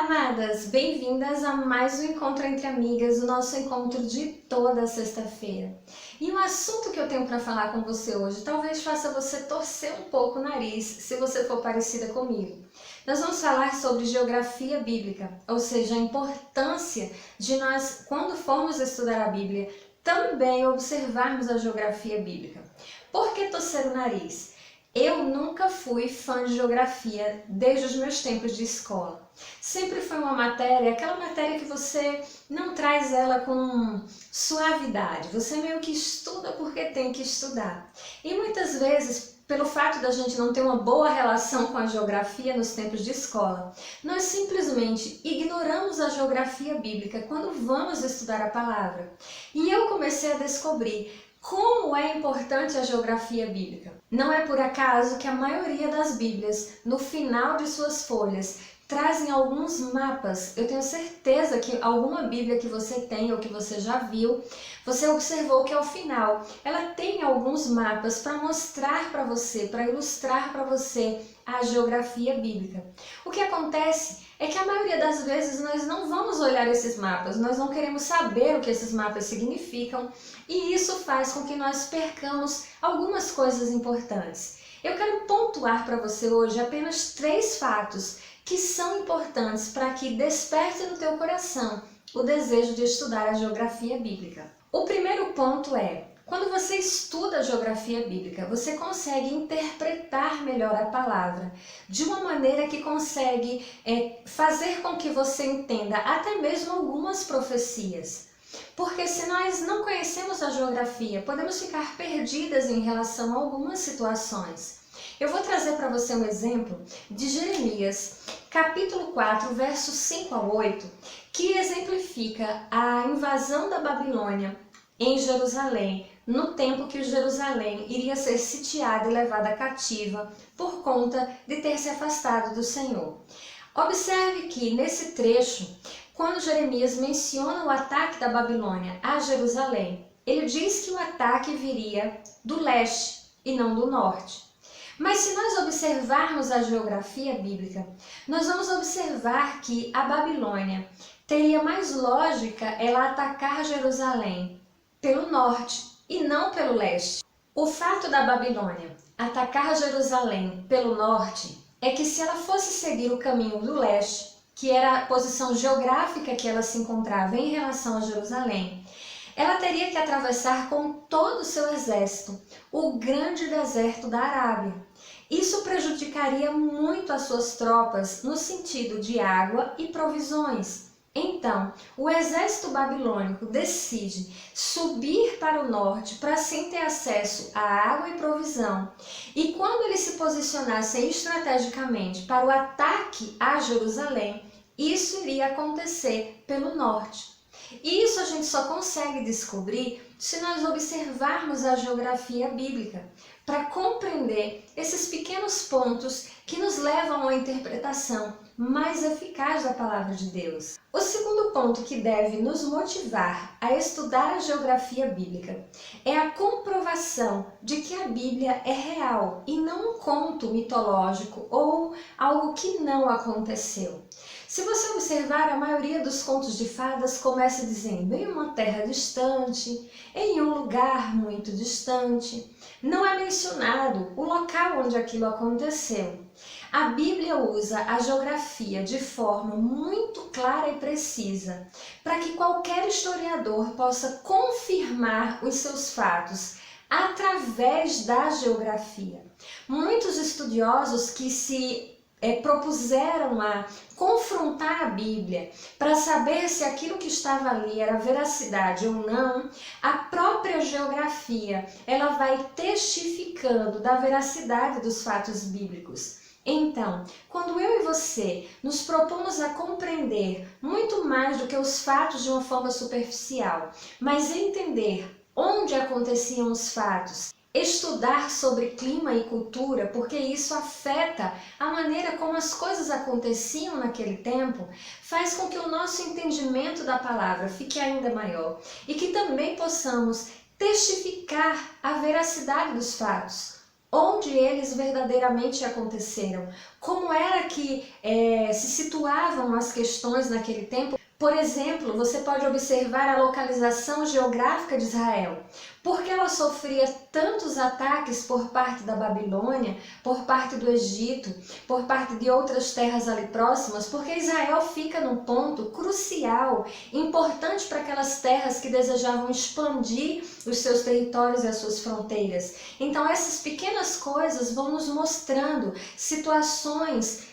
Amadas, bem-vindas a mais um Encontro Entre Amigas, o nosso encontro de toda sexta-feira. E o assunto que eu tenho para falar com você hoje talvez faça você torcer um pouco o nariz, se você for parecida comigo. Nós vamos falar sobre geografia bíblica, ou seja, a importância de nós, quando formos estudar a Bíblia, também observarmos a geografia bíblica. Por que torcer o nariz? Eu nunca fui fã de geografia desde os meus tempos de escola. Sempre foi uma matéria, aquela matéria que você não traz ela com suavidade. Você meio que estuda porque tem que estudar. E muitas vezes, pelo fato da gente não ter uma boa relação com a geografia nos tempos de escola, nós simplesmente ignoramos a geografia bíblica quando vamos estudar a palavra. E eu comecei a descobrir como é importante a geografia bíblica. Não é por acaso que a maioria das Bíblias, no final de suas folhas, trazem alguns mapas. Eu tenho certeza que alguma Bíblia que você tem ou que você já viu, você observou que ao final ela tem alguns mapas para mostrar para você, para ilustrar para você a geografia bíblica. O que acontece é que a maioria das vezes nós não vamos olhar esses mapas, nós não queremos saber o que esses mapas significam e isso faz com que nós percamos algumas coisas importantes. Eu quero pontuar para você hoje apenas 3 fatos que são importantes para que desperte no teu coração o desejo de estudar a geografia bíblica. O primeiro ponto é: quando você estuda a geografia bíblica, você consegue interpretar melhor a palavra de uma maneira que consegue fazer com que você entenda até mesmo algumas profecias. Porque se nós não conhecemos a geografia, podemos ficar perdidas em relação a algumas situações. Eu vou trazer para você um exemplo de Jeremias, capítulo 4, versos 5 a 8, que exemplifica a invasão da Babilônia em Jerusalém, no tempo que Jerusalém iria ser sitiada e levada cativa por conta de ter se afastado do Senhor. Observe que nesse trecho, quando Jeremias menciona o ataque da Babilônia a Jerusalém, ele diz que o ataque viria do leste e não do norte. Mas se nós observarmos a geografia bíblica, nós vamos observar que a Babilônia teria mais lógica ela atacar Jerusalém pelo norte e não pelo leste. O fato da Babilônia atacar Jerusalém pelo norte é que se ela fosse seguir o caminho do leste, que era a posição geográfica que ela se encontrava em relação a Jerusalém, ela teria que atravessar com todo o seu exército o grande deserto da Arábia. Isso prejudicaria muito as suas tropas no sentido de água e provisões. Então, o exército babilônico decide subir para o norte para assim ter acesso à água e provisão. E quando eles se posicionassem estrategicamente para o ataque a Jerusalém, isso iria acontecer pelo norte. E isso a gente só consegue descobrir se nós observarmos a geografia bíblica, para compreender esses pequenos pontos que nos levam a uma interpretação mais eficaz da palavra de Deus. O segundo ponto que deve nos motivar a estudar a geografia bíblica é a comprovação de que a Bíblia é real e não um conto mitológico ou algo que não aconteceu. Se você observar, a maioria dos contos de fadas começa dizendo em uma terra distante, em um lugar muito distante. Não é mencionado o local onde aquilo aconteceu. A Bíblia usa a geografia de forma muito clara e precisa, para que qualquer historiador possa confirmar os seus fatos através da geografia. Muitos estudiosos que se propuseram a confrontar a Bíblia para saber se aquilo que estava ali era veracidade ou não, a própria geografia ela vai testificando da veracidade dos fatos bíblicos. Então, quando eu e você nos propomos a compreender muito mais do que os fatos de uma forma superficial, mas entender onde aconteciam os fatos, estudar sobre clima e cultura, porque isso afeta a maneira como as coisas aconteciam naquele tempo, faz com que o nosso entendimento da palavra fique ainda maior e que também possamos testificar a veracidade dos fatos. onde eles verdadeiramente aconteceram, como era que se situavam as questões naquele tempo. Por exemplo, você pode observar a localização geográfica de Israel. Por que ela sofria tantos ataques por parte da Babilônia, por parte do Egito, por parte de outras terras ali próximas? Porque Israel fica num ponto crucial, importante para aquelas terras que desejavam expandir os seus territórios e as suas fronteiras. Então essas pequenas coisas vão nos mostrando situações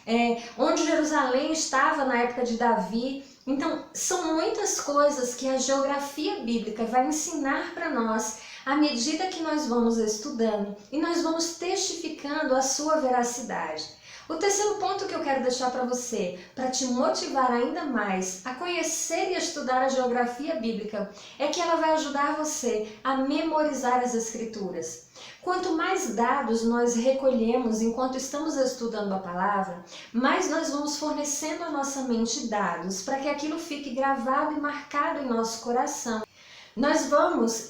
onde Jerusalém estava na época de Davi. Então, são muitas coisas que a geografia bíblica vai ensinar para nós à medida que nós vamos estudando e nós vamos testificando a sua veracidade. O terceiro ponto que eu quero deixar para você, para te motivar ainda mais a conhecer e estudar a geografia bíblica, é que ela vai ajudar você a memorizar as Escrituras. Quanto mais dados nós recolhemos enquanto estamos estudando a palavra, mais nós vamos fornecendo à nossa mente dados para que aquilo fique gravado e marcado em nosso coração. Nós vamos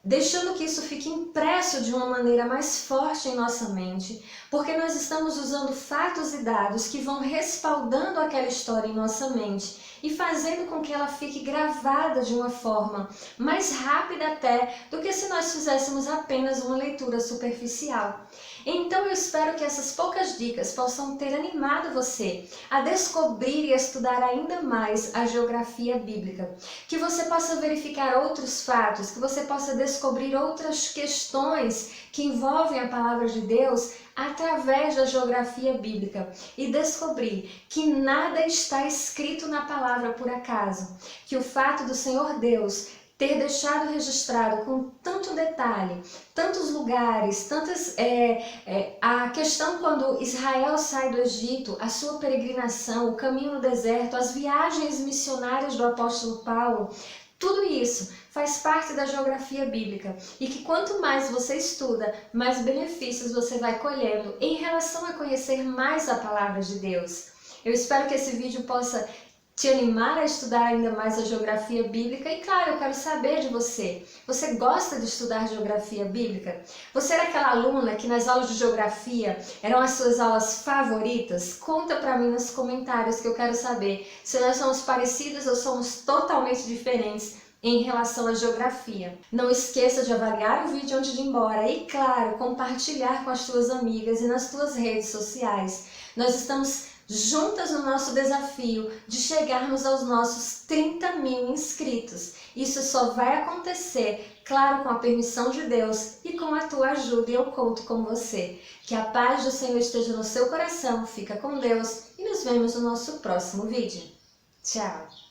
deixando que isso fique impresso de uma maneira mais forte em nossa mente, porque nós estamos usando fatos e dados que vão respaldando aquela história em nossa mente e fazendo com que ela fique gravada de uma forma mais rápida até do que se nós fizéssemos apenas uma leitura superficial. Então eu espero que essas poucas dicas possam ter animado você a descobrir e estudar ainda mais a geografia bíblica, que você possa verificar outros fatos, que você possa descobrir outras questões que envolvem a palavra de Deus através da geografia bíblica e descobrir que nada está escrito na palavra por acaso, que o fato do Senhor Deus ter deixado registrado com tanto detalhe, tantos lugares, a questão quando Israel sai do Egito, a sua peregrinação, o caminho no deserto, as viagens missionárias do apóstolo Paulo, tudo isso faz parte da geografia bíblica e que quanto mais você estuda, mais benefícios você vai colhendo em relação a conhecer mais a palavra de Deus. Eu espero que esse vídeo possa te animar a estudar ainda mais a geografia bíblica e, claro, eu quero saber de você. Você gosta de estudar geografia bíblica? Você era aquela aluna que nas aulas de geografia eram as suas aulas favoritas? Conta pra mim nos comentários que eu quero saber se nós somos parecidas ou somos totalmente diferentes em relação à geografia. Não esqueça de avaliar o vídeo antes de ir embora e, claro, compartilhar com as tuas amigas e nas tuas redes sociais. Nós estamos juntas no nosso desafio de chegarmos aos nossos 30.000 inscritos. Isso só vai acontecer, claro, com a permissão de Deus e com a tua ajuda, e eu conto com você. Que a paz do Senhor esteja no seu coração, fica com Deus e nos vemos no nosso próximo vídeo. Tchau!